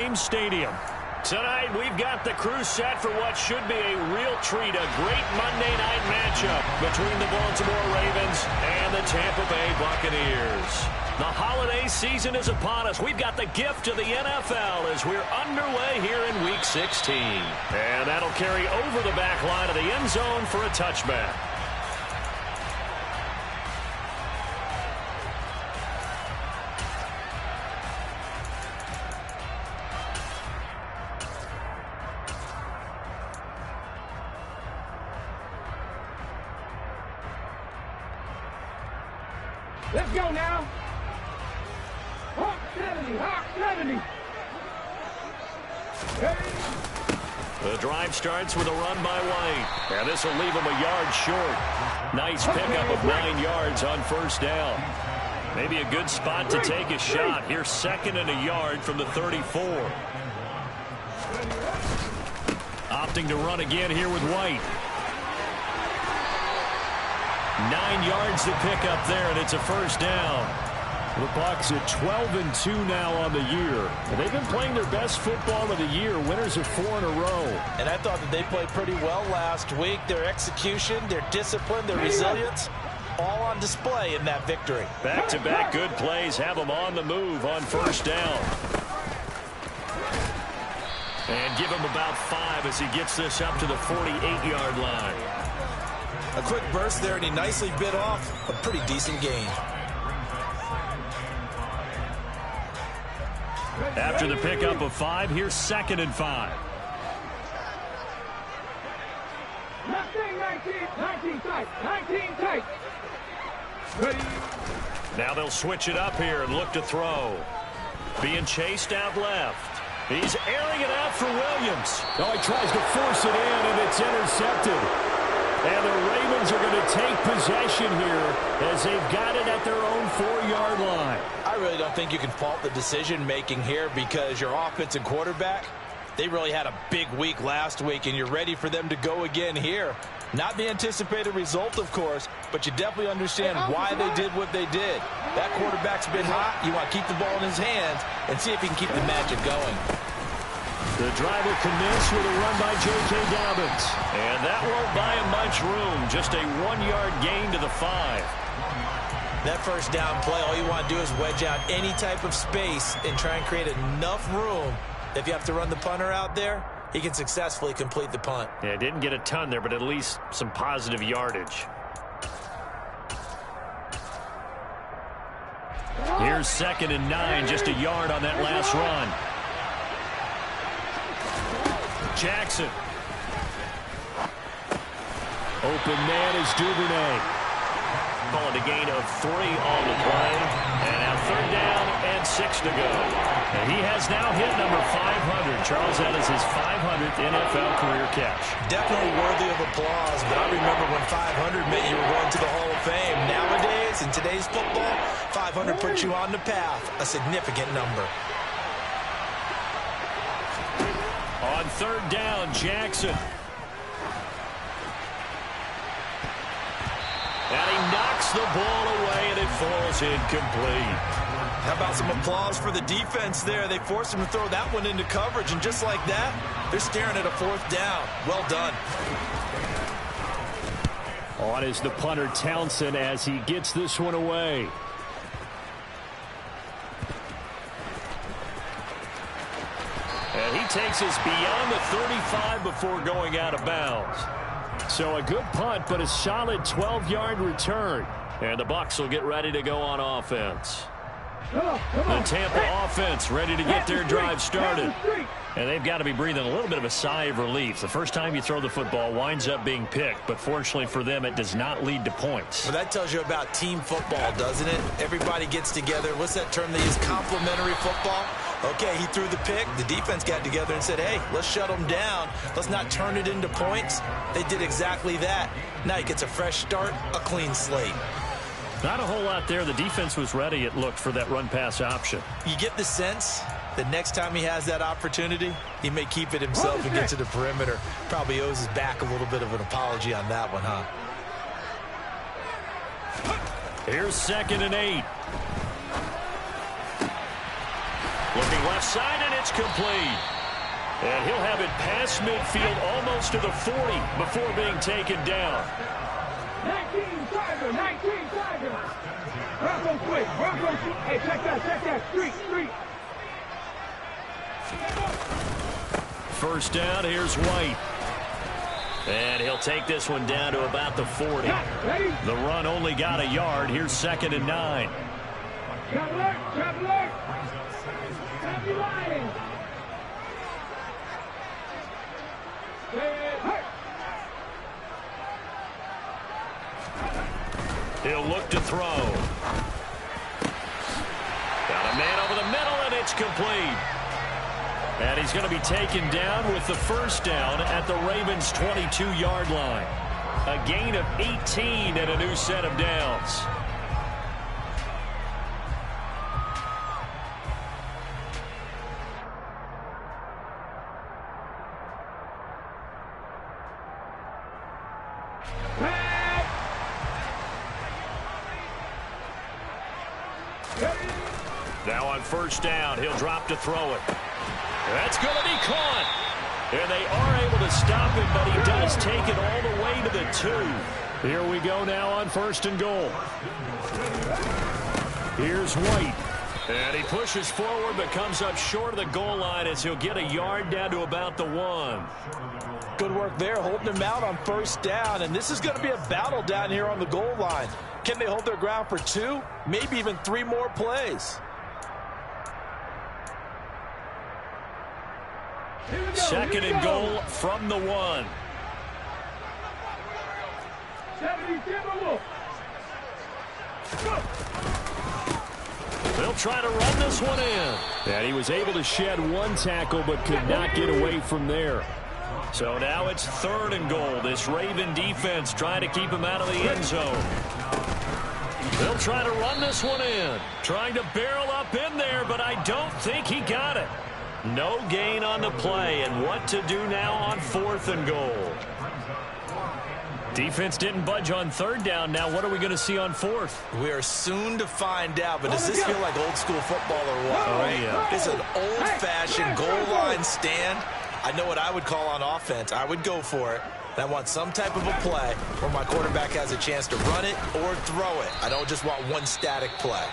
Stadium. Tonight, we've got the crew set for what should be a real treat, a great Monday night matchup between the Baltimore Ravens and the Tampa Bay Buccaneers. The holiday season is upon us. We've got the gift of the NFL as we're underway here in Week 16. And that'll carry over the back line of the end zone for a touchback. Let's go now. Hawk 70, Hawk 70. The drive starts with a run by White. And this will leave him a yard short. Nice pickup of 9 yards on first down. Maybe a good spot to take a shot. Here's 2nd and a yard from the 34. Opting to run again here with White. 9 yards to pick up there, and it's a first down. The Bucs at 12-2 now on the year. They've been playing their best football of the year. Winners of 4 in a row. And I thought that they played pretty well last week. Their execution, their discipline, their resilience, all on display in that victory. Back-to-back good plays have them on the move on first down. And give him about 5 as he gets this up to the 48-yard line. A quick burst there, and he nicely bit off a pretty decent gain. After the pickup of 5, here's 2nd and 5. 19 tight, 19 tight. Now they'll switch it up here and look to throw. Being chased out left. He's airing it out for Williams. Oh, he tries to force it in, and it's intercepted. And the Ravens are going to take possession here as they've got it at their own 4-yard line. I really don't think you can fault the decision-making here because your offense and quarterback, they really had a big week last week, and you're ready for them to go again here. Not the anticipated result, of course, but you definitely understand why they did what they did. That quarterback's been hot. You want to keep the ball in his hands and see if he can keep the magic going. The drive will commence with a run by J.K. Dobbins. And that won't buy him much room. Just a 1-yard gain to the 5. That first down play, all you want to do is wedge out any type of space and try and create enough room. If you have to run the punter out there, he can successfully complete the punt. Yeah, didn't get a ton there, but at least some positive yardage. Here's 2nd and 9, just a yard on that last run. Jackson. Open man is Duvernay. Calling a gain of 3 on the play. And now 3rd down and 6 to go. And he has now hit number 500. Charles, that is his 500th NFL career catch. Definitely worthy of applause, but I remember when 500 meant you were going to the Hall of Fame. Nowadays, in today's football, 500 puts you on the path, a significant number. On 3rd down, Jackson. And he knocks the ball away, and it falls incomplete. How about some applause for the defense there? They forced him to throw that one into coverage, and just like that, they're staring at a 4th down. Well done. On is the punter, Townsend, as he gets this one away. And he takes us beyond the 35 before going out of bounds. So a good punt, but a solid 12-yard return. And the Bucs will get ready to go on offense. The Tampa offense ready to get their drive started. And they've got to be breathing a little bit of a sigh of relief. The first time you throw the football winds up being picked, but fortunately for them, it does not lead to points. Well, that tells you about team football, doesn't it? Everybody gets together. What's that term they use? Complementary football? Okay, he threw the pick. The defense got together and said, hey, let's shut them down. Let's not turn it into points. They did exactly that. Now he gets a fresh start, a clean slate. Not a whole lot there. The defense was ready, it looked, for that run-pass option. You get the sense that next time he has that opportunity, he may keep it himself and get to the perimeter. Probably owes his back a little bit of an apology on that one, huh? Here's 2nd and 8. Looking left side, and it's complete. And he'll have it past midfield almost to the 40 before being taken down. 19 Tiger, 19 Tiger. Bronco quick, Bronco quick. Hey, check that, street. First down, here's White. And he'll take this one down to about the 40. The run only got a yard. Here's 2nd and 9. Traveler. Have you lying? He'll look to throw. Got a man over the middle, and it's complete. And he's going to be taken down with the first down at the Ravens' 22-yard line. A gain of 18 and a new set of downs. Now on first down, he'll drop to throw it. That's going to be caught. And they are able to stop him, but he does take it all the way to the 2. Here we go now on 1st and goal. Here's White. And he pushes forward, but comes up short of the goal line as he'll get a yard down to about the 1. Good work there, holding him out on first down. And this is going to be a battle down here on the goal line. Can they hold their ground for 2, maybe even 3 more plays? Second and goal from the 1. 70 Timberwolves. They'll try to run this one in. And he was able to shed 1 tackle but could not get away from there. So now it's 3rd and goal. This Raven defense trying to keep him out of the end zone. They'll try to run this one in. Trying to barrel up in there, but I don't think he got it. No gain on the play, and what to do now on 4th and goal. Defense didn't budge on 3rd down. Now what are we going to see on 4th? We are soon to find out, but does this feel like old school football or what? Oh, yeah. It's an old-fashioned goal line stand. I know what I would call on offense. I would go for it. And I want some type of a play where my quarterback has a chance to run it or throw it. I don't just want one static play.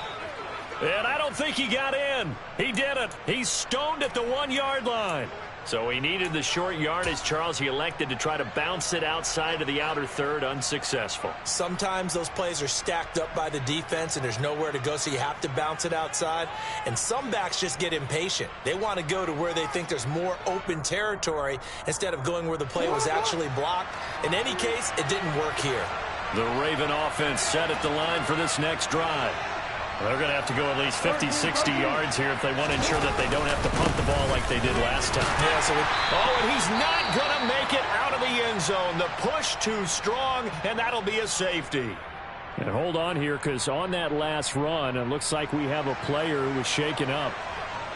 And I don't think he got in. He didn't. He's stoned at the 1-yard line. So he needed the short yardage, Charles. He elected to try to bounce it outside of the outer 3rd, unsuccessful. Sometimes those plays are stacked up by the defense and there's nowhere to go, so you have to bounce it outside. And some backs just get impatient. They want to go to where they think there's more open territory instead of going where the play was actually blocked. In any case, it didn't work here. The Raven offense set at the line for this next drive. They're going to have to go at least 50, 60 yards here if they want to ensure that they don't have to punt the ball like they did last time. Yeah, and he's not going to make it out of the end zone. The push too strong, and that'll be a safety. And hold on here, because on that last run, it looks like we have a player who was shaken up.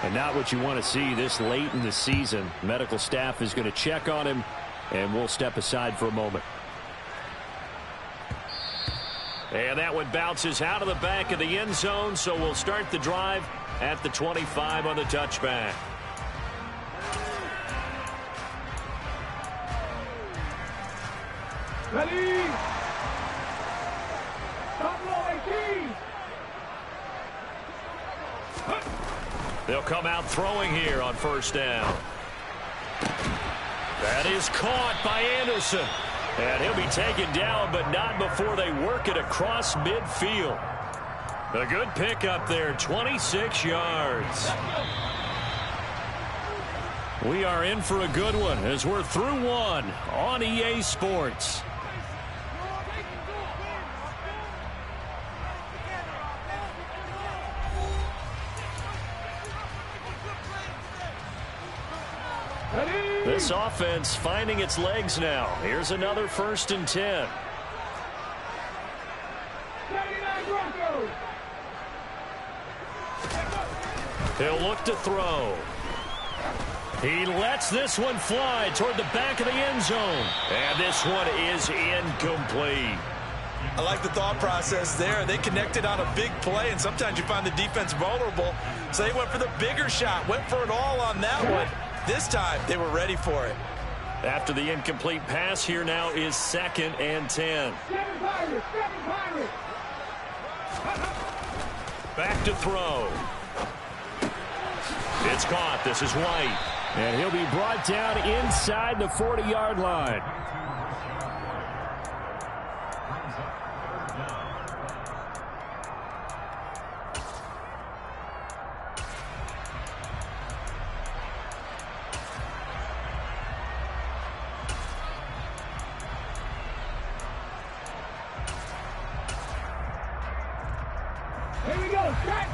And not what you want to see this late in the season. Medical staff is going to check on him, and we'll step aside for a moment. And that one bounces out of the back of the end zone, so we'll start the drive at the 25 on the touchback. Ready? Stop roll 18. They'll come out throwing here on first down. That is caught by Anderson. And he'll be taken down, but not before they work it across midfield. A good pickup there, 26 yards. We are in for a good one as we're through one on EA Sports. This offense finding its legs now. Here's another 1st and 10. He'll look to throw. He lets this one fly toward the back of the end zone. And this one is incomplete. I like the thought process there. They connected on a big play, and sometimes you find the defense vulnerable. So they went for the bigger shot, went for it all on that one. This time, they were ready for it. After the incomplete pass, here now is 2nd and 10. Back to throw. It's caught. This is White. And he'll be brought down inside the 40-yard line.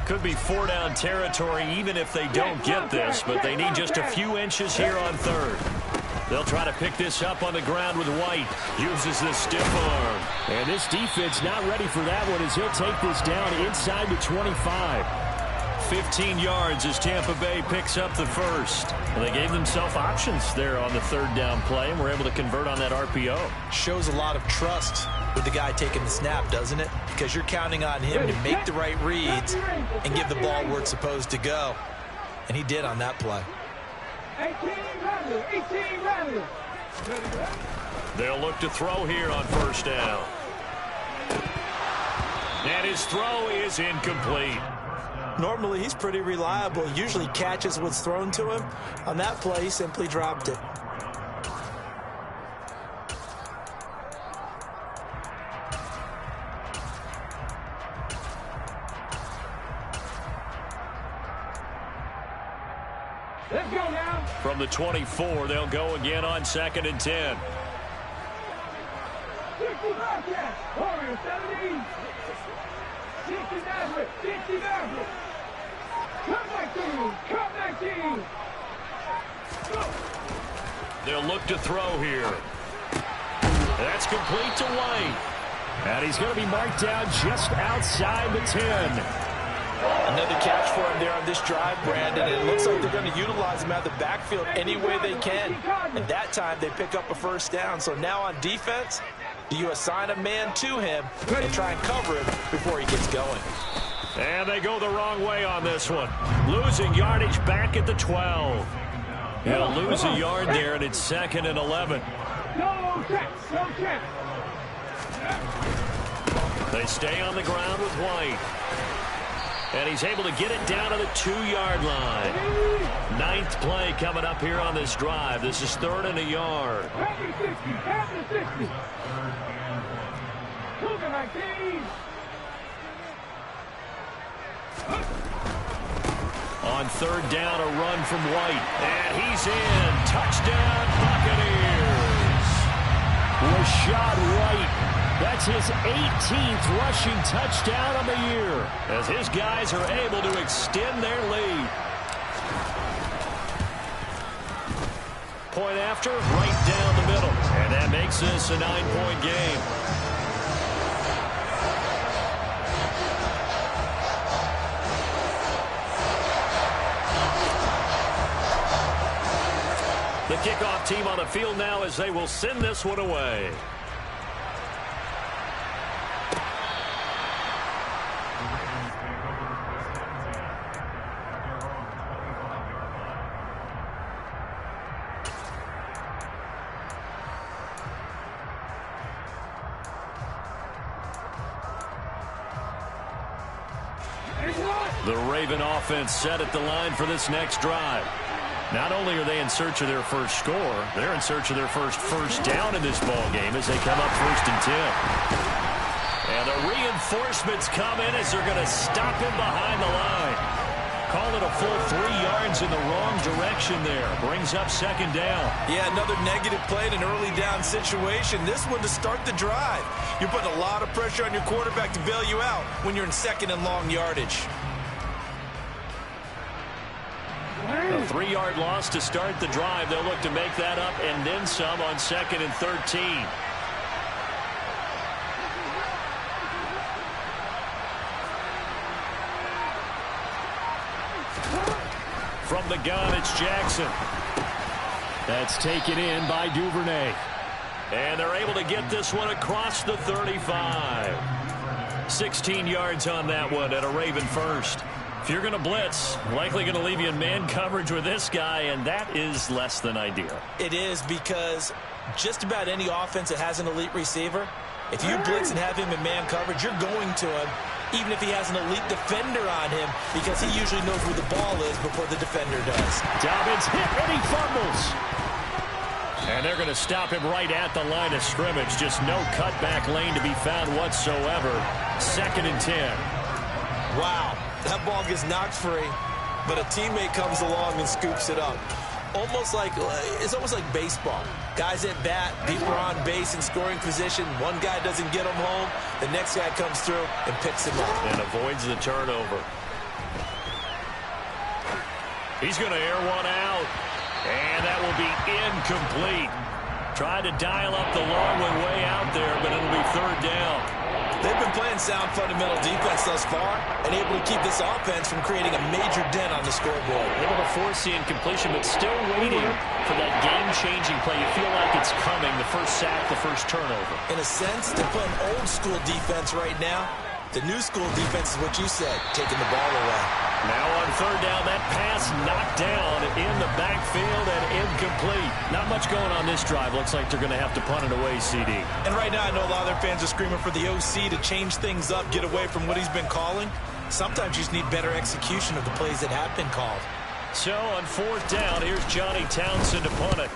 Could be 4-down territory even if they don't get this, but they need just a few inches here on 3rd. They'll try to pick this up on the ground with White. Uses the stiff arm. And this defense not ready for that one as he'll take this down inside the 25. 15 yards as Tampa Bay picks up the first. Well, they gave themselves options there on the 3rd down play and were able to convert on that RPO. Shows a lot of trust with the guy taking the snap, doesn't it? Because you're counting on him to make the right reads and give the ball where it's supposed to go. And he did on that play. 18 They'll look to throw here on 1st down. And his throw is incomplete. Normally, he's pretty reliable. He usually catches what's thrown to him. On that play, he simply dropped it. Let's go now. From the 24, they'll go again on 2nd and 10. 65 Warriors 17. 69. 69. Come back team. Come back team. They'll look to throw here. That's complete to White. And he's going to be marked down just outside the 10. Another catch for him there on this drive, Brandon. And it looks like they're going to utilize him out of the backfield any way they can. And that time, they pick up a 1st down. So now on defense, do you assign a man to him and try and cover him before he gets going? And they go the wrong way on this one. Losing yardage back at the 12. He'll lose a yard there, and it's 2nd and 11. No check. No check. They stay on the ground with White. And he's able to get it down to the 2-yard line. 9th play coming up here on this drive. This is 3rd and a yard. On 3rd down, a run from White. And he's in. Touchdown, Buccaneers. Rashad White. That's his 18th rushing touchdown of the year, as his guys are able to extend their lead. Point after, right down the middle. And that makes this a 9-point game. The kickoff team on the field now as they will send this one away. The Raven offense set at the line for this next drive. Not only are they in search of their first score, they're in search of their first down in this ball game as they come up 1st and 10. And the reinforcements come in as they're going to stop him behind the line. Call it a full 3 yards in the wrong direction there. Brings up 2nd down. Yeah, another negative play in an early down situation. This one to start the drive. You're putting a lot of pressure on your quarterback to bail you out when you're in 2nd and long yardage. A 3-yard loss to start the drive. They'll look to make that up and then some on 2nd and 13. From the gun, it's Jackson. That's taken in by Duvernay. And they're able to get this one across the 35. 16 yards on that one at a Raven first. If you're going to blitz, likely going to leave you in man coverage with this guy, and that is less than ideal. It is, because just about any offense that has an elite receiver, if you blitz and have him in man coverage, you're going to him, even if he has an elite defender on him, because he usually knows where the ball is before the defender does. Dobbins hit, and he fumbles. And they're going to stop him right at the line of scrimmage. Just no cutback lane to be found whatsoever. 2nd and 10. Wow, that ball gets knocked free, but a teammate comes along and scoops it up. It's almost like baseball. Guys at bat, people are on base in scoring position. One guy doesn't get him home. The next guy comes through and picks him up. And avoids the turnover. He's going to air one out. And that will be incomplete. Tried to dial up the long one way out there, but it'll be 3rd down. They've been playing sound fundamental defense thus far and able to keep this offense from creating a major dent on the scoreboard. Able to force the incompletion, but still waiting for that game-changing play. You feel like it's coming, the first sack, the first turnover. In a sense, they're playing old-school defense right now. The new school defense is what you said, taking the ball away. Now on 3rd down, that pass knocked down in the backfield and incomplete. Not much going on this drive. Looks like they're going to have to punt it away, CD. And right now, I know a lot of their fans are screaming for the OC to change things up, get away from what he's been calling. Sometimes you just need better execution of the plays that have been called. So on 4th down, here's Johnny Townsend to punt it.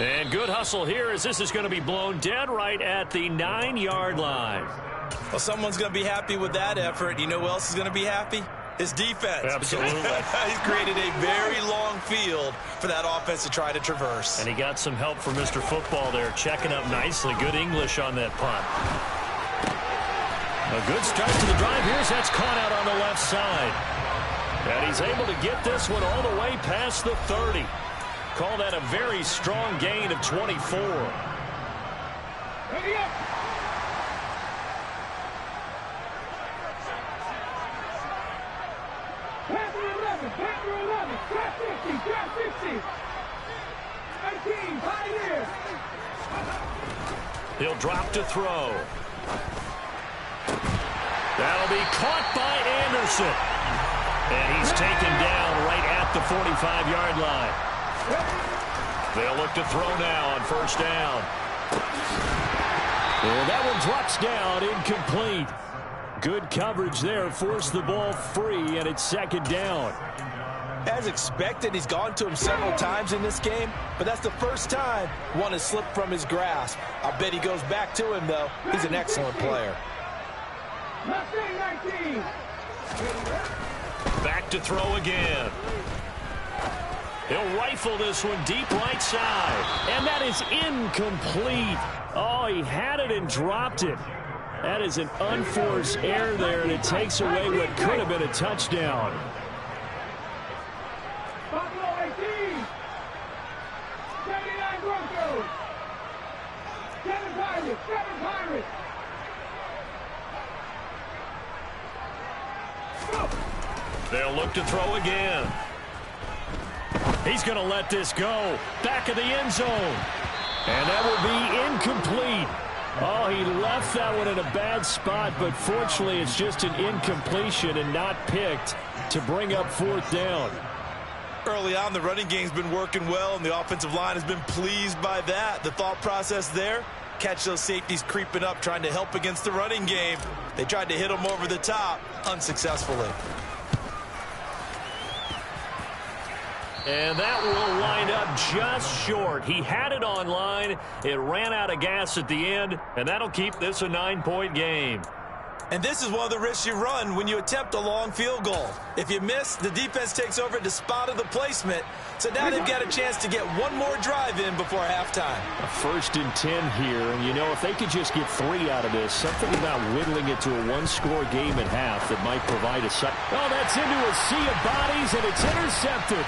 And good hustle here as this is going to be blown dead right at the 9-yard line. Well, someone's going to be happy with that effort. You know who else is going to be happy? His defense. Absolutely. He's created a very long field for that offense to try to traverse. And he got some help from Mr. Football there, checking up nicely. Good English on that punt. A good start to the drive. Here's that's caught out on the left side. And he's able to get this one all the way past the 30. Call that a very strong gain of 24. Ready up. Panther 11, Panther 11, trap 50, trap 50. 18, Pioneer. He'll drop to throw. That'll be caught by Anderson. And he's taken down right at the 45-yard line. They'll look to throw now on 1st down. And that one drops down, incomplete. Good coverage there, forced the ball free, and it's 2nd down. As expected, he's gone to him several times in this game, but that's the first time one has slipped from his grasp. I'll bet he goes back to him, though. He's an excellent player. Mustang 19. Back to throw again. He'll rifle this one deep right side. And that is incomplete. Oh, he had it and dropped it. That is an unforced error there, and it takes away what could have been a touchdown. Buffalo 18. 79 Broncos. 7 Pirates, 7 Pirates. They'll look to throw again. He's going to let this go. Back of the end zone. And that will be incomplete. Oh, he left that one in a bad spot, but fortunately it's just an incompletion and not picked to bring up 4th down. Early on, the running game's been working well, and the offensive line has been pleased by that. The thought process there, catch those safeties creeping up, trying to help against the running game. They tried to hit them over the top, unsuccessfully. And that will line up just short. He had it on line. It ran out of gas at the end, and that'll keep this a 9-point game. And this is one of the risks you run when you attempt a long field goal. If you miss, the defense takes over at the spot of the placement. So now they've got a chance to get one more drive in before halftime. A 1st and 10 here, and you know, if they could just get 3 out of this, something about whittling it to a 1-score game at half that might provide a set. Oh, that's into a sea of bodies, and it's intercepted.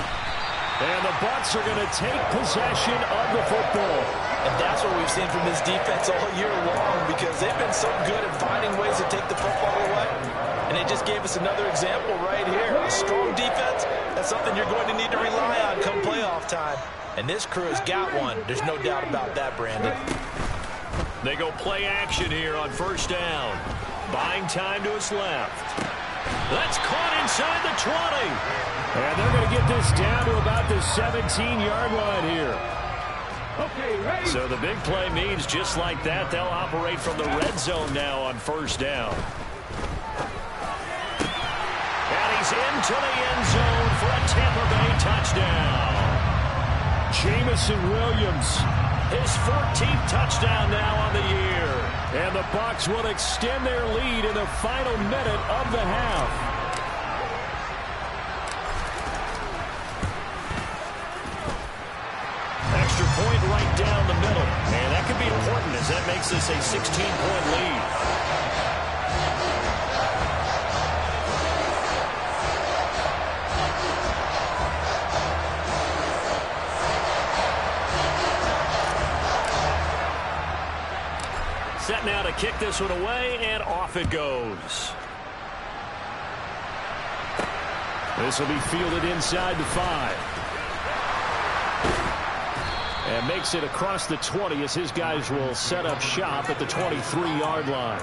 And the Bucs are going to take possession of the football. And that's what we've seen from this defense all year long, because they've been so good at finding ways to take the football away. And they just gave us another example right here. A strong defense, that's something you're going to need to rely on come playoff time. And this crew has got one. There's no doubt about that, Brandon. They go play action here on first down. Buying time to his left. That's caught inside the 20. And they're going to get this down to about the 17-yard line here. Okay, ready? So the big play means just like that, they'll operate from the red zone now on first down. And he's into the end zone for a Tampa Bay touchdown. Jamison Williams, his 14th touchdown now on the year. And the Bucs will extend their lead in the final minute of the half. Extra point right down the middle. And that could be important as that makes this a 16-point lead. Set now to kick this one away, and off it goes. This will be fielded inside the 5. And makes it across the 20 as his guys will set up shop at the 23-yard line.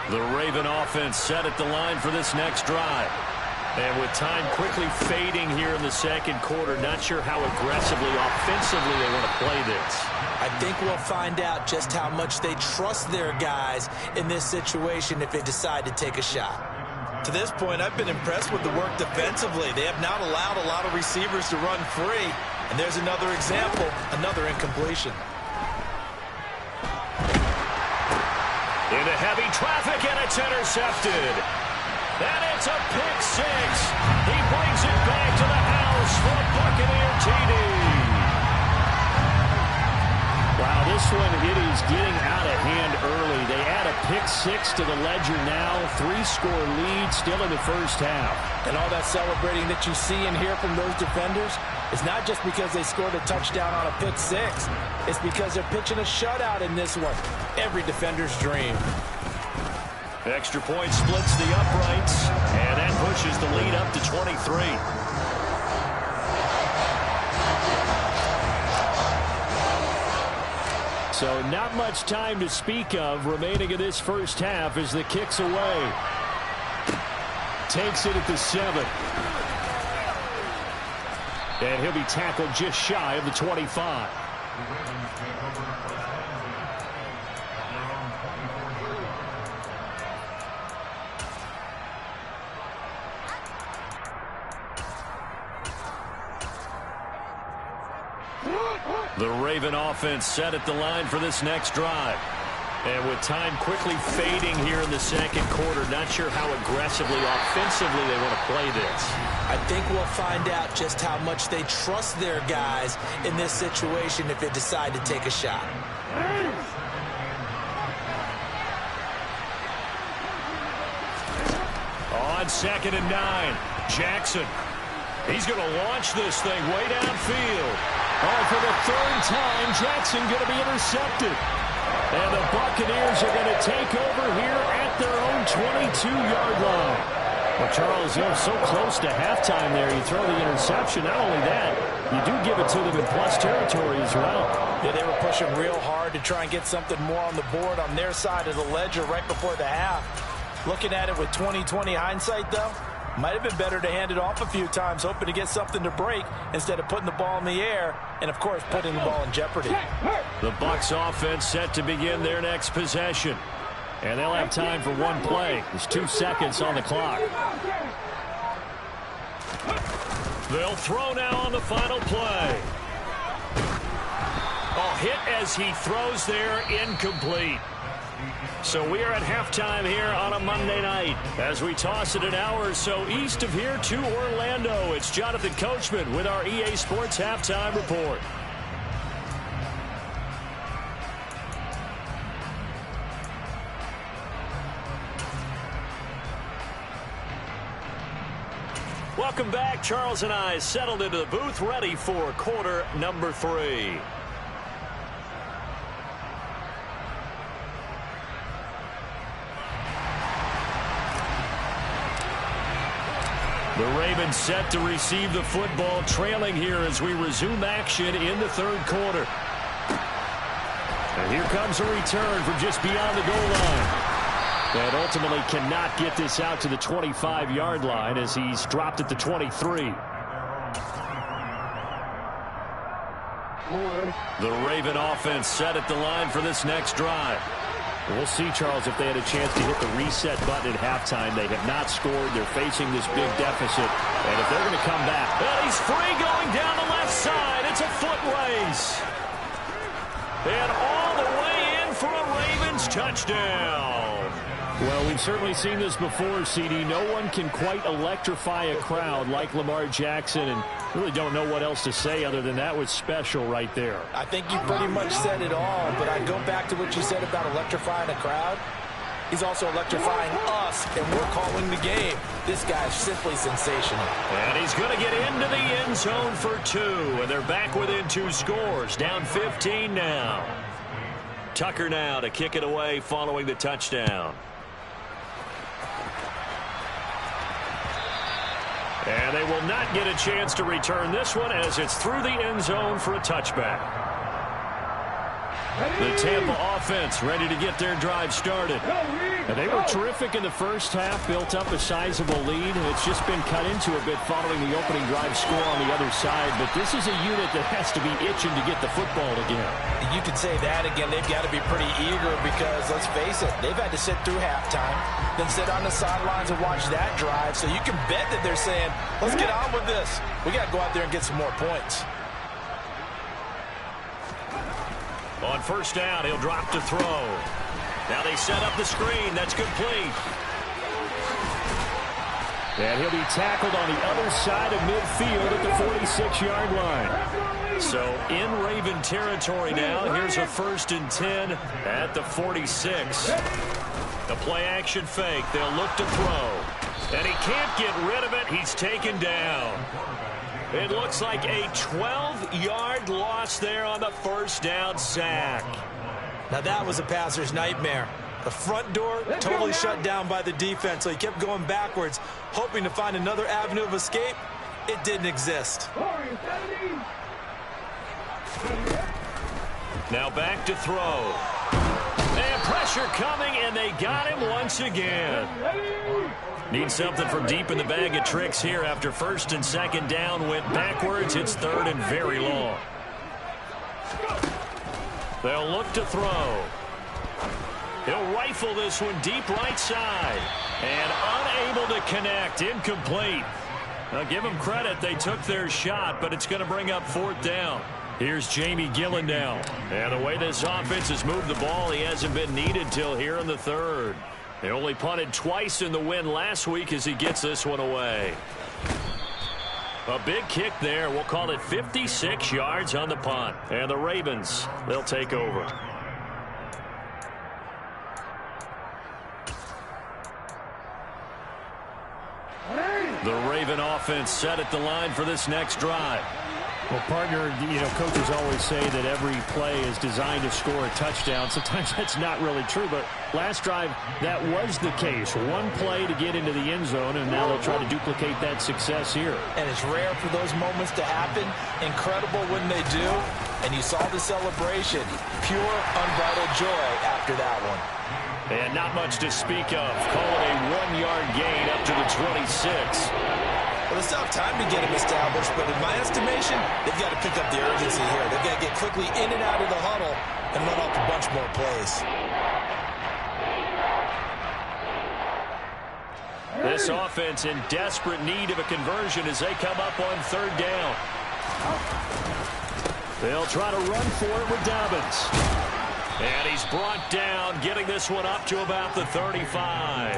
The Raven offense set at the line for this next drive. And with time quickly fading here in the second quarter, not sure how aggressively, offensively they want to play this. I think we'll find out just how much they trust their guys in this situation if they decide to take a shot. To this point, I've been impressed with the work defensively. They have not allowed a lot of receivers to run free. And there's another example, another incompletion. Into heavy traffic, and it's intercepted. And it's a pick six. He brings it back to the house for a Buccaneer TD. Wow, this one, it is getting out of hand early. They add a pick six to the ledger now. 3-score lead still in the first half. And all that celebrating that you see and hear from those defenders is not just because they scored a touchdown on a pick six. It's because they're pitching a shutout in this one. Every defender's dream. Extra point splits the uprights, and that pushes the lead up to 23. So not much time to speak of remaining in this first half as the kick's away. Takes it at the 7. And he'll be tackled just shy of the 25. The Raven offense set at the line for this next drive. And with time quickly fading here in the second quarter, not sure how aggressively, offensively they want to play this. I think we'll find out just how much they trust their guys in this situation if they decide to take a shot. On 2nd and 9, Jackson. He's going to launch this thing way downfield. Oh, for the 3rd time, Jackson going to be intercepted. And the Buccaneers are going to take over here at their own 22-yard line. Well, Charles, you're so close to halftime there. You throw the interception. Not only that, you do give it to them in plus territory as well. Yeah, they were pushing real hard to try and get something more on the board on their side of the ledger right before the half. Looking at it with 20/20 hindsight, though, might have been better to hand it off a few times, hoping to get something to break instead of putting the ball in the air and, of course, putting the ball in jeopardy. The Bucs offense set to begin their next possession. And they'll have time for one play. There's 2 seconds on the clock. They'll throw now on the final play. Oh, hit as he throws there, incomplete. So we are at halftime here on a Monday night as we toss it an hour or so east of here to Orlando. It's Jonathan Coachman with our EA Sports Halftime Report. Welcome back right, Charles and I settled into the booth, ready for quarter number 3. The Ravens set to receive the football, trailing here as we resume action in the third quarter. And here comes a return from just beyond the goal line. And ultimately cannot get this out to the 25-yard line as he's dropped at the 23. The Raven offense set at the line for this next drive. We'll see, Charles, if they had a chance to hit the reset button at halftime. They have not scored. They're facing this big deficit. And if they're going to come back. And he's free going down the left side. It's a foot race. And all the way in for a Ravens touchdown. Well, we've certainly seen this before, CD. No one can quite electrify a crowd like Lamar Jackson, and really don't know what else to say other than that was special right there. I think you pretty much said it all, but I go back to what you said about electrifying a crowd. He's also electrifying us, and we're calling the game. This guy's simply sensational. And he's going to get into the end zone for 2, and they're back within 2 scores, down 15 now. Tucker now to kick it away following the touchdown. And they will not get a chance to return this one as it's through the end zone for a touchback. The Tampa offense ready to get their drive started. And they were terrific in the first half, built up a sizable lead. It's just been cut into a bit following the opening drive score on the other side. But this is a unit that has to be itching to get the football again. You could say that again. They've got to be pretty eager because, let's face it, they've had to sit through halftime, then sit on the sidelines and watch that drive. So you can bet that they're saying, let's get on with this. We got to go out there and get some more points. On first down, he'll drop to throw. Now they set up the screen. That's complete. And he'll be tackled on the other side of midfield at the 46-yard line. So in Raven territory now. Here's a 1st and 10 at the 46. The play action fake. They'll look to throw. And he can't get rid of it. He's taken down. It looks like a 12-yard loss there on the first down sack. Now that was a passer's nightmare. The front door totally shut down by the defense, so he kept going backwards, hoping to find another avenue of escape. It didn't exist. Now back to throw. And pressure coming, and they got him once again. Need something from deep in the bag of tricks here after 1st and 2nd down went backwards. It's 3rd and very long. They'll look to throw. He'll rifle this one deep right side. And unable to connect. Incomplete. Now give them credit. They took their shot, but it's going to bring up 4th down. Here's Jamie Gillen now. And the way this offense has moved the ball, he hasn't been needed till here in the 3rd. They only punted twice in the win last week as he gets this one away. A big kick there. We'll call it 56 yards on the punt. And the Ravens, they'll take over. The Raven offense set at the line for this next drive. Well, partner, coaches always say that every play is designed to score a touchdown. Sometimes that's not really true, but last drive, that was the case. One play to get into the end zone, and now they'll try to duplicate that success here. And it's rare for those moments to happen. Incredible when they do. And you saw the celebration. Pure, unbridled joy after that one. And not much to speak of. Call it a 1-yard gain up to the 26. Well, it's tough time to get him established, but in my estimation, they've got to pick up the urgency here. They've got to get quickly in and out of the huddle and run off a bunch more plays. This offense in desperate need of a conversion as they come up on 3rd down. They'll try to run for it with Dobbins. And he's brought down, getting this one up to about the 35.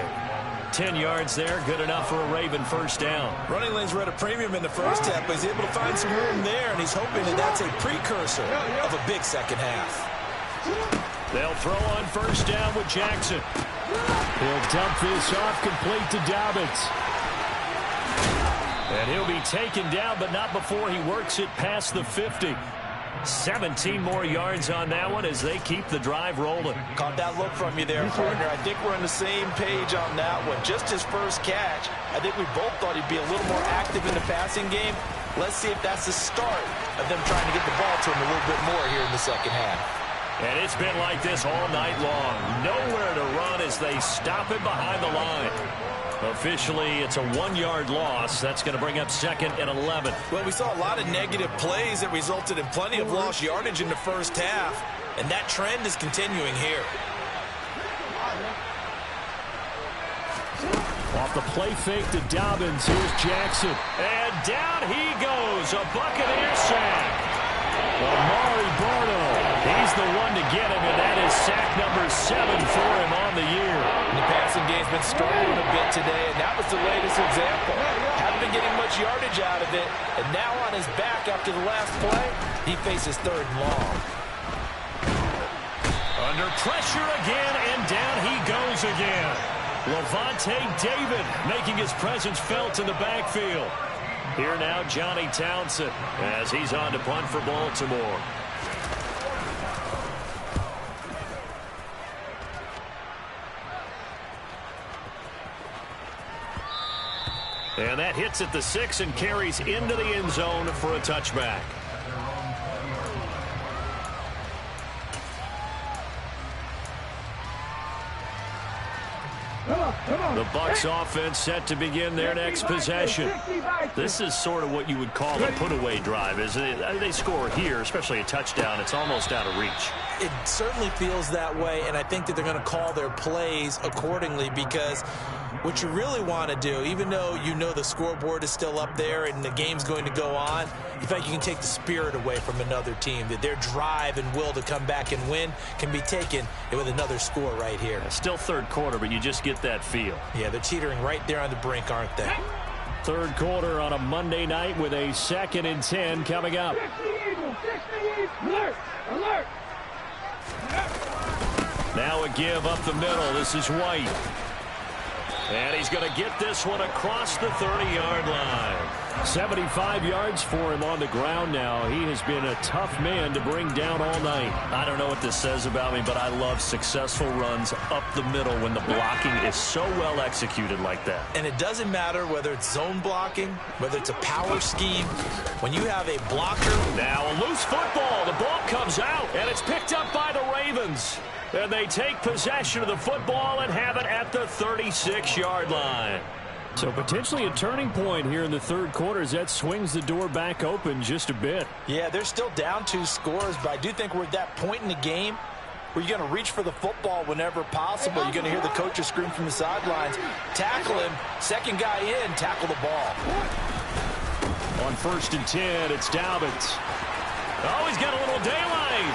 10 yards there, good enough for a Raven 1st down. Running lanes were at a premium in the first half, but he's able to find some room there, and he's hoping that that's a precursor of a big second half. They'll throw on 1st down with Jackson. He'll dump this off complete to Dobbins. And he'll be taken down, but not before he works it past the 50. 17 more yards on that one as they keep the drive rolling. Caught that look from you there, partner. I think we're on the same page on that one. Just his first catch. I think we both thought he'd be a little more active in the passing game. Let's see if that's the start of them trying to get the ball to him a little bit more here in the second half. And it's been like this all night long. Nowhere to run as they stop it behind the line. Officially, it's a 1-yard loss. That's going to bring up 2nd and 11. Well, we saw a lot of negative plays that resulted in plenty of lost yardage in the first half, and that trend is continuing here. Off the play fake to Dobbins. Here's Jackson. And down he goes. A Buccaneer sack. Amari Barno. He's the one to get him, and that is sack number 7 for him on the year. And the passing game's been struggling a bit today, and that was the latest example. Haven't been getting much yardage out of it, and now on his back after the last play, he faces 3rd and long. Under pressure again, and down he goes again. Levante David making his presence felt in the backfield. Here now, Johnny Townsend, as he's on to punt for Baltimore. And that hits at the 6 and carries into the end zone for a touchback. The Bucs offense set to begin their next possession. This is sort of what you would call a put-away drive. As they score here, especially a touchdown, it's almost out of reach. It certainly feels that way, and I think that they're going to call their plays accordingly, because what you really want to do, even though you know the scoreboard is still up there and the game's going to go on, in fact, you can take the spirit away from another team, that their drive and will to come back and win can be taken with another score right here. Still 3rd quarter, but you just get that feel. Yeah, they're teetering right there on the brink, aren't they? 3rd quarter on a Monday night with a 2nd and 10 coming up. Alert! Alert! Now a give up the middle. This is White. And he's going to get this one across the 30-yard line. 75 yards for him on the ground now. He has been a tough man to bring down all night. I don't know what this says about me, but I love successful runs up the middle when the blocking is so well executed like that. And it doesn't matter whether it's zone blocking, whether it's a power scheme. When you have a blocker. Now a loose football. The ball comes out, and it's picked up by the Ravens. And they take possession of the football and have it at the 36-yard line. So potentially a turning point here in the 3rd quarter as that swings the door back open just a bit. Yeah, they're still down 2 scores, but I do think we're at that point in the game where you're going to reach for the football whenever possible. You're going to hear the coaches scream from the sidelines. Tackle him. 2nd guy in. Tackle the ball. On 1st and 10, it's Dobbins. Oh, he's got a little daylight.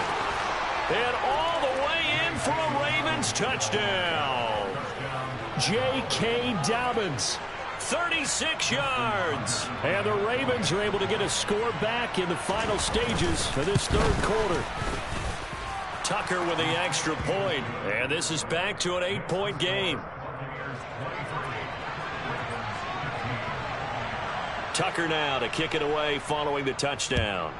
And all the way in for a Ravens touchdown. J.K. Dobbins, 36 yards. And the Ravens are able to get a score back in the final stages of this 3rd quarter. Tucker with the extra point. And this is back to an 8-point game. Tucker now to kick it away following the touchdown.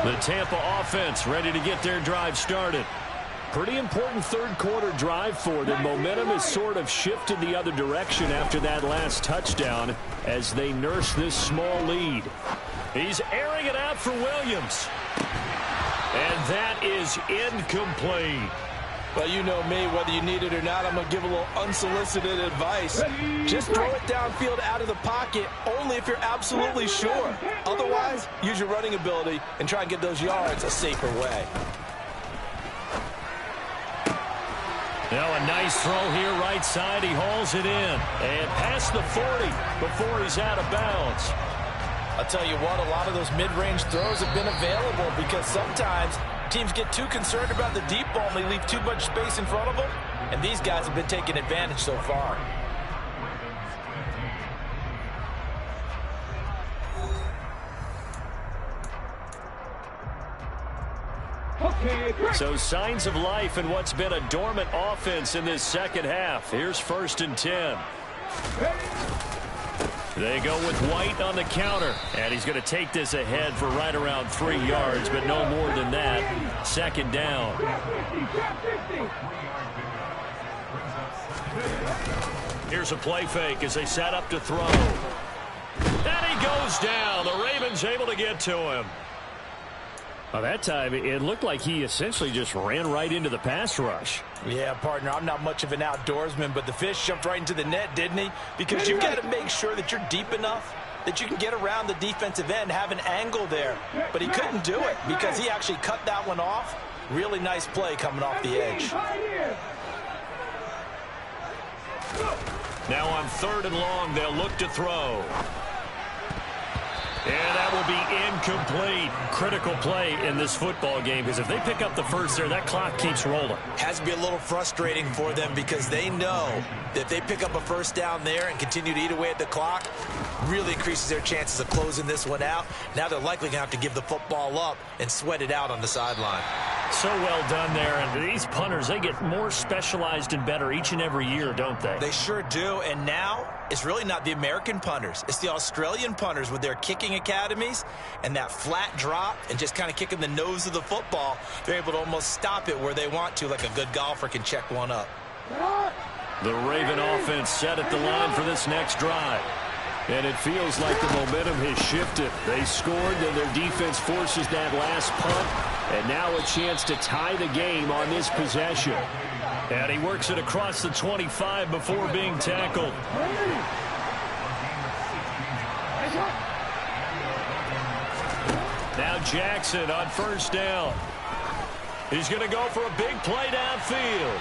The Tampa offense ready to get their drive started. Pretty important 3rd quarter drive for them. Momentum has sort of shifted the other direction after that last touchdown as they nurse this small lead. He's airing it out for Williams. And that is incomplete. Well, you know me, whether you need it or not, I'm going to give a little unsolicited advice. Just throw it downfield out of the pocket, only if you're absolutely sure. Otherwise, use your running ability and try and get those yards a safer way. Now a nice throw here right side. He hauls it in. And past the 40 before he's out of bounds. I'll tell you what, a lot of those mid-range throws have been available because sometimes teams get too concerned about the deep ball and they leave too much space in front of them. And these guys have been taking advantage so far. Okay, great. So signs of life in what's been a dormant offense in this second half. Here's 1st and 10. They go with White on the counter, and he's going to take this ahead for right around 3 yards, but no more than that. 2nd down. Here's a play fake as they set up to throw. And he goes down. The Ravens able to get to him. Well, that time, it looked like he essentially just ran right into the pass rush. Yeah, partner, I'm not much of an outdoorsman, but the fish jumped right into the net, didn't he? Because you've got to make sure that you're deep enough that you can get around the defensive end, have an angle there. But he couldn't do it because he actually cut that one off. Really nice play coming off the edge. Now on 3rd and long, they'll look to throw. And that will be incomplete. Critical play in this football game, because if they pick up the first there, that clock keeps rolling. Has to be a little frustrating for them because they know that if they pick up a first down there and continue to eat away at the clock, really increases their chances of closing this one out. Now they're likely going to have to give the football up and sweat it out on the sideline. So well done there. And these punters, they get more specialized and better each and every year, don't they? They sure do. And now it's really not the American punters. It's the Australian punters with their kicking academies and that flat drop and just kind of kicking the nose of the football. They're able to almost stop it where they want to, like a good golfer can check one up. The Raven offense set at the line for this next drive. And it feels like the momentum has shifted. They scored, then their defense forces that last punt. And now a chance to tie the game on this possession. And he works it across the 25 before being tackled. Now Jackson on 1st down. He's going to go for a big play downfield.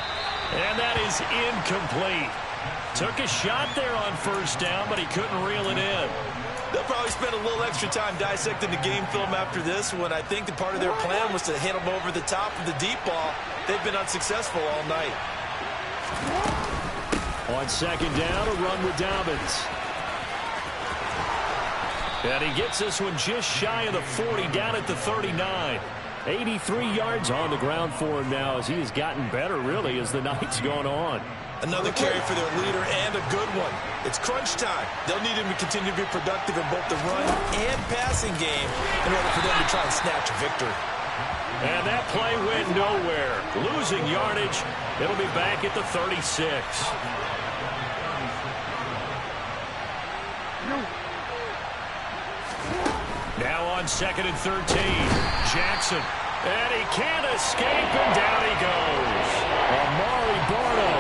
And that is incomplete. Took a shot there on 1st down, but he couldn't reel it in. They'll probably spend a little extra time dissecting the game film after this one. I think that part of their plan was to hit them over the top of the deep ball. They've been unsuccessful all night. On 2nd down, a run with Dobbins. And he gets this one just shy of the 40, down at the 39. 83 yards on the ground for him now as he has gotten better, really, as the night's gone on. Another carry for their leader and a good one. It's crunch time. They'll need him to continue to be productive in both the run and passing game in order for them to try and snatch a victory. And that play went nowhere. Losing yardage. It'll be back at the 36. Now on 2nd and 13. Jackson. And he can't escape, and down he goes. Amari Barno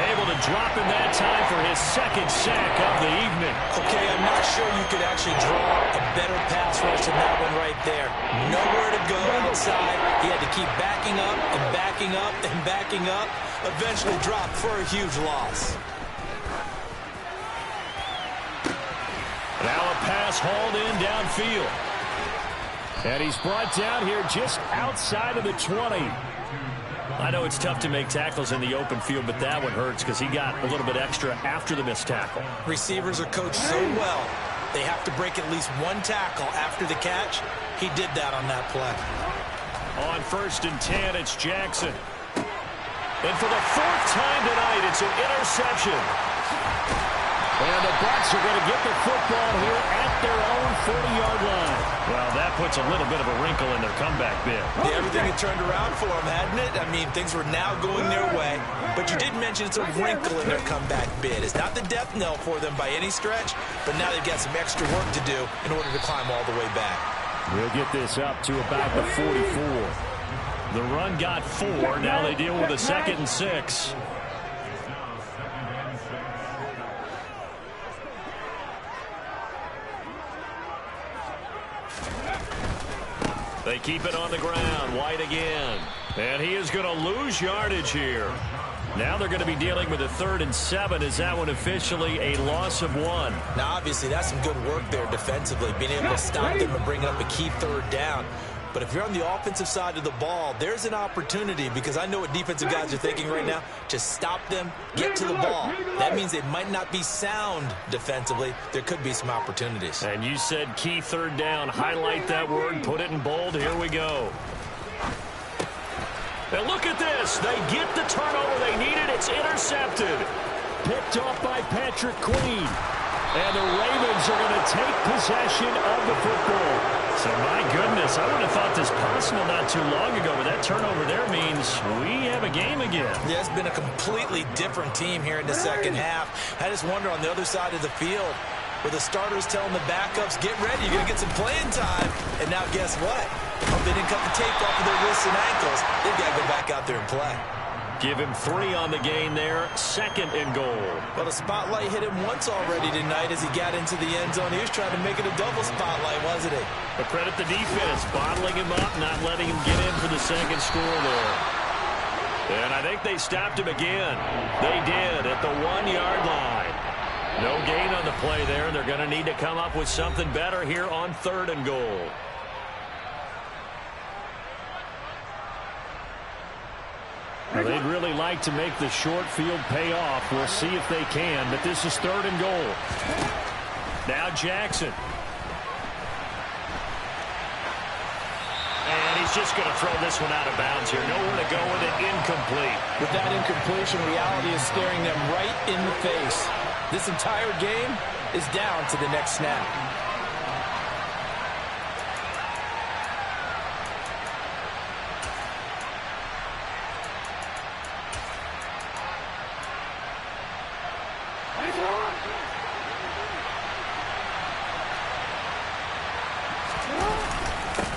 able to drop in that time for his 2nd sack of the evening. Okay, I'm not sure you could actually draw a better pass rush than that one right there. Nowhere to go outside. He had to keep backing up and backing up and backing up. Eventually dropped for a huge loss. Now a pass hauled in downfield. And he's brought down here just outside of the 20. I know it's tough to make tackles in the open field, but that one hurts because he got a little bit extra after the missed tackle. Receivers are coached so well, they have to break at least one tackle after the catch. He did that on that play. On 1st and 10, it's Jackson. And for the 4th time tonight, it's an interception. And the Bucs are going to get the football here at their own 40-yard line. Well, that puts a little bit of a wrinkle in their comeback bid. Yeah, everything had turned around for them, hadn't it? I mean, things were now going their way. But you did mention it's a wrinkle in their comeback bid. It's not the death knell for them by any stretch, but now they've got some extra work to do in order to climb all the way back. We'll get this up to about the 44. The run got 4. Now they deal with a 2nd and 6. They keep it on the ground. White again. And he is going to lose yardage here. Now they're going to be dealing with a 3rd and 7. Is that one officially a loss of 1? Now, obviously, that's some good work there defensively, being able to stop them and bring up a key 3rd down. But if you're on the offensive side of the ball, there's an opportunity, because I know what defensive guys are thinking right now, to stop them, get to the ball. That means they might not be sound defensively. There could be some opportunities. And you said key 3rd down. Highlight that word, put it in bold. Here we go. And look at this. They get the turnover they needed. It's intercepted. Picked off by Patrick Queen. And the Ravens are going to take possession of the football. So, my goodness, I wouldn't have thought this possible not too long ago, but that turnover there means we have a game again. Yeah, it's been a completely different team here in the second half. I just wonder on the other side of the field, where the starters telling the backups, get ready, you're going to get some playing time. And now guess what? Oh, they didn't cut the tape off of their wrists and ankles. They've got to go back out there and play. Give him 3 on the gain there. 2nd and goal. Well, the spotlight hit him once already tonight as he got into the end zone. He was trying to make it a double spotlight, wasn't he? But credit the defense, bottling him up, not letting him get in for the 2nd score there. And I think they stopped him again. They did at the 1-yard line. No gain on the play there. They're going to need to come up with something better here on 3rd and goal. Well, they'd really like to make the short field pay off. We'll see if they can, but this is 3rd and goal. Now Jackson. And he's just going to throw this one out of bounds here. Nowhere to go with it. Incomplete. With that incompletion, reality is staring them right in the face. This entire game is down to the next snap.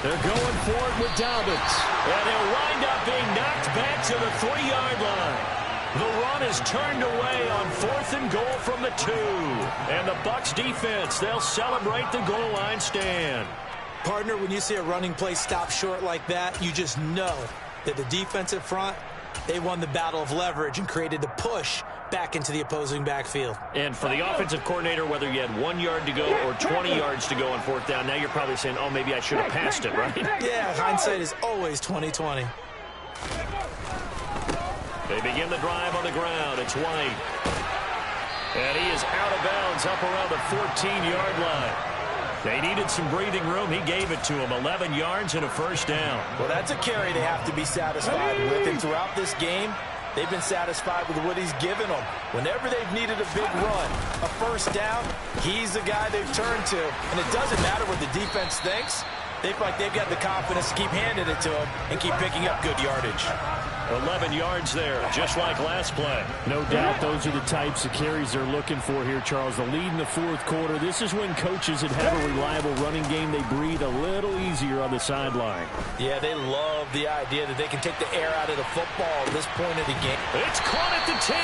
They're going for it with Dobbins. And he'll wind up being knocked back to the 3-yard line. The run is turned away on 4th and goal from the 2. And the Bucs defense, they'll celebrate the goal line stand. Partner, when you see a running play stop short like that, you just know that the defensive front, they won the battle of leverage and created the push back into the opposing backfield. And for the offensive coordinator, whether you had 1 yard to go or 20 yards to go on 4th down, now you're probably saying, oh, maybe I should have passed it, right? Yeah, hindsight is always 20/20. They begin the drive on the ground. It's White. And he is out of bounds up around the 14-yard line. They needed some breathing room. He gave it to him. 11 yards and a 1st down. Well, that's a carry they have to be satisfied with. And throughout this game, they've been satisfied with what he's given them. Whenever they've needed a big run, a 1st down, he's the guy they've turned to. And it doesn't matter what the defense thinks. They feel like they've got the confidence to keep handing it to him and keep picking up good yardage. 11 yards there, just like last play. No doubt those are the types of carries they're looking for here, Charles. The lead in the 4th quarter. This is when coaches that have a reliable running game, they breathe a little easier on the sideline. Yeah, they love the idea that they can take the air out of the football at this point of the game. It's caught at the 10.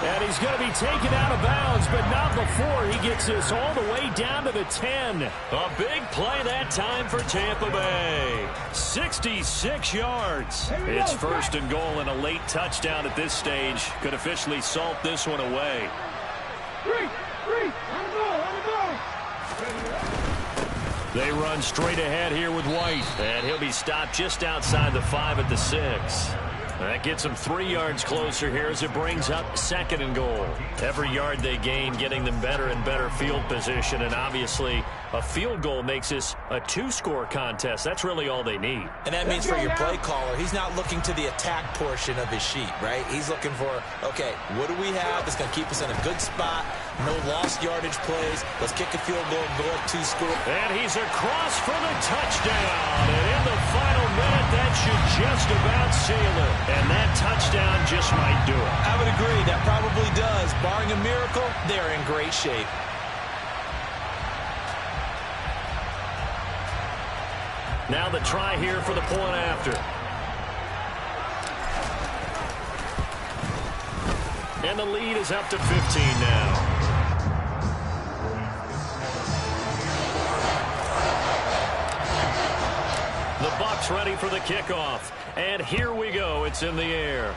And he's going to be taken out of bounds, but not before he gets this all the way down to the 10. A big play that time for Tampa Bay. 66 yards. It's 1st and goal, and a late touchdown at this stage could officially salt this one away. They run straight ahead here with White. And he'll be stopped just outside the 5 at the 6. That gets them 3 yards closer here as it brings up 2nd and goal. Every yard they gain getting them better and better field position, and obviously a field goal makes this a 2-score contest. That's really all they need. And that means for your play caller, he's not looking to the attack portion of his sheet, right? He's looking for, okay, what do we have that's going to keep us in a good spot? No lost yardage plays. Let's kick a field goal and go up 2-score. And he's across for the touchdown. And in the final minute, that should just about seal it. And that touchdown just might do it. I would agree. That probably does. Barring a miracle, they're in great shape. Now the try here for the point after. And the lead is up to 15 now. The Bucs ready for the kickoff. And here we go. It's in the air.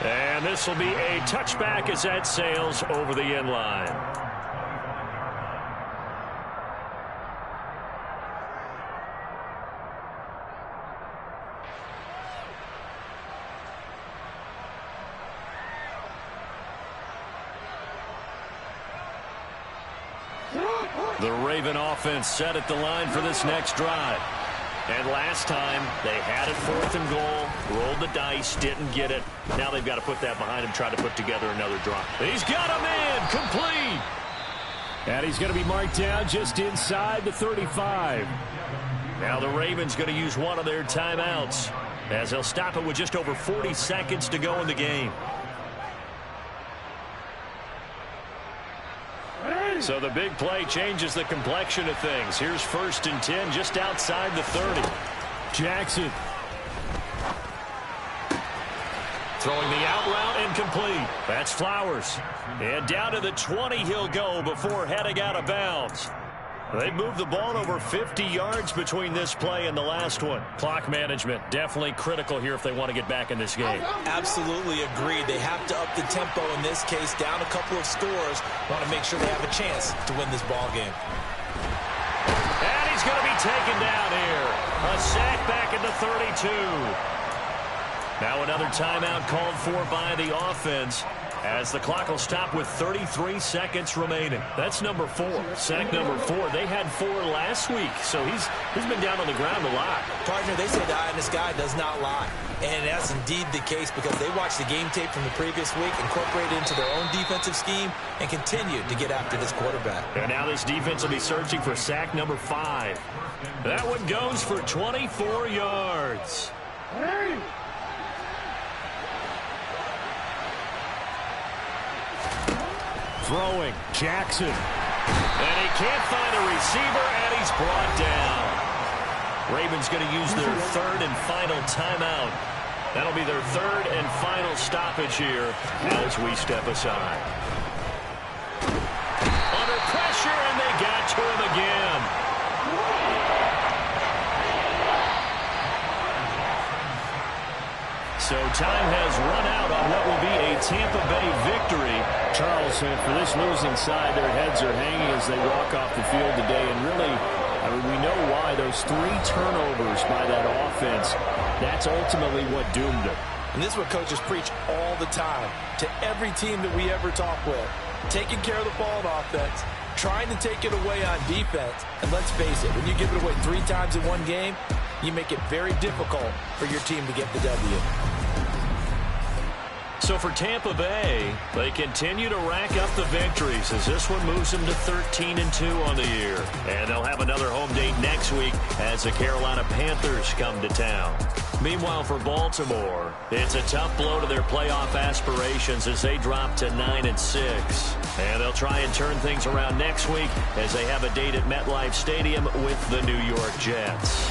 And this will be a touchback as that sails over the end line. The Raven offense set at the line for this next drive. And last time, they had it 4th and goal, rolled the dice, didn't get it. Now they've got to put that behind him, try to put together another drive. He's got him in, complete. And he's going to be marked down just inside the 35. Now the Ravens going to use one of their timeouts, as they'll stop it with just over 40 seconds to go in the game. So the big play changes the complexion of things. Here's 1st and 10 just outside the 30. Jackson. Throwing the out route and complete. That's Flowers. And down to the 20 he'll go before heading out of bounds. They moved the ball over 50 yards between this play and the last one. Clock management, definitely critical here if they want to get back in this game. Absolutely agreed. They have to up the tempo in this case, down a couple of scores. Want to make sure they have a chance to win this ball game. And he's going to be taken down here. A sack back at the 32. Now another timeout called for by the offense, as the clock will stop with 33 seconds remaining. That's number 4. Sack number 4. They had 4 last week, so he's been down on the ground a lot. Partner, they say the eye in the sky does not lie. And that's indeed the case, because they watched the game tape from the previous week, incorporated it into their own defensive scheme, and continued to get after this quarterback. And now this defense will be searching for sack number 5. That one goes for 24 yards. Hey! Throwing, Jackson. And he can't find a receiver, and he's brought down. Ravens going to use their 3rd and final timeout. That'll be their 3rd and final stoppage here as we step aside. Under pressure, and they got to him again. So time has run out on what will be a Tampa Bay victory. Charles, for this losing side, their heads are hanging as they walk off the field today. And really, I mean, we know why. Those 3 turnovers by that offense, that's ultimately what doomed them. And this is what coaches preach all the time to every team that we ever talk with. Taking care of the ball on offense, trying to take it away on defense. And let's face it, when you give it away 3 times in one game, you make it very difficult for your team to get the W. So for Tampa Bay, they continue to rack up the victories as this one moves them to 13-2 on the year. And they'll have another home date next week as the Carolina Panthers come to town. Meanwhile, for Baltimore, it's a tough blow to their playoff aspirations as they drop to 9-6. And they'll try and turn things around next week as they have a date at MetLife Stadium with the New York Jets.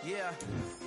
Yeah.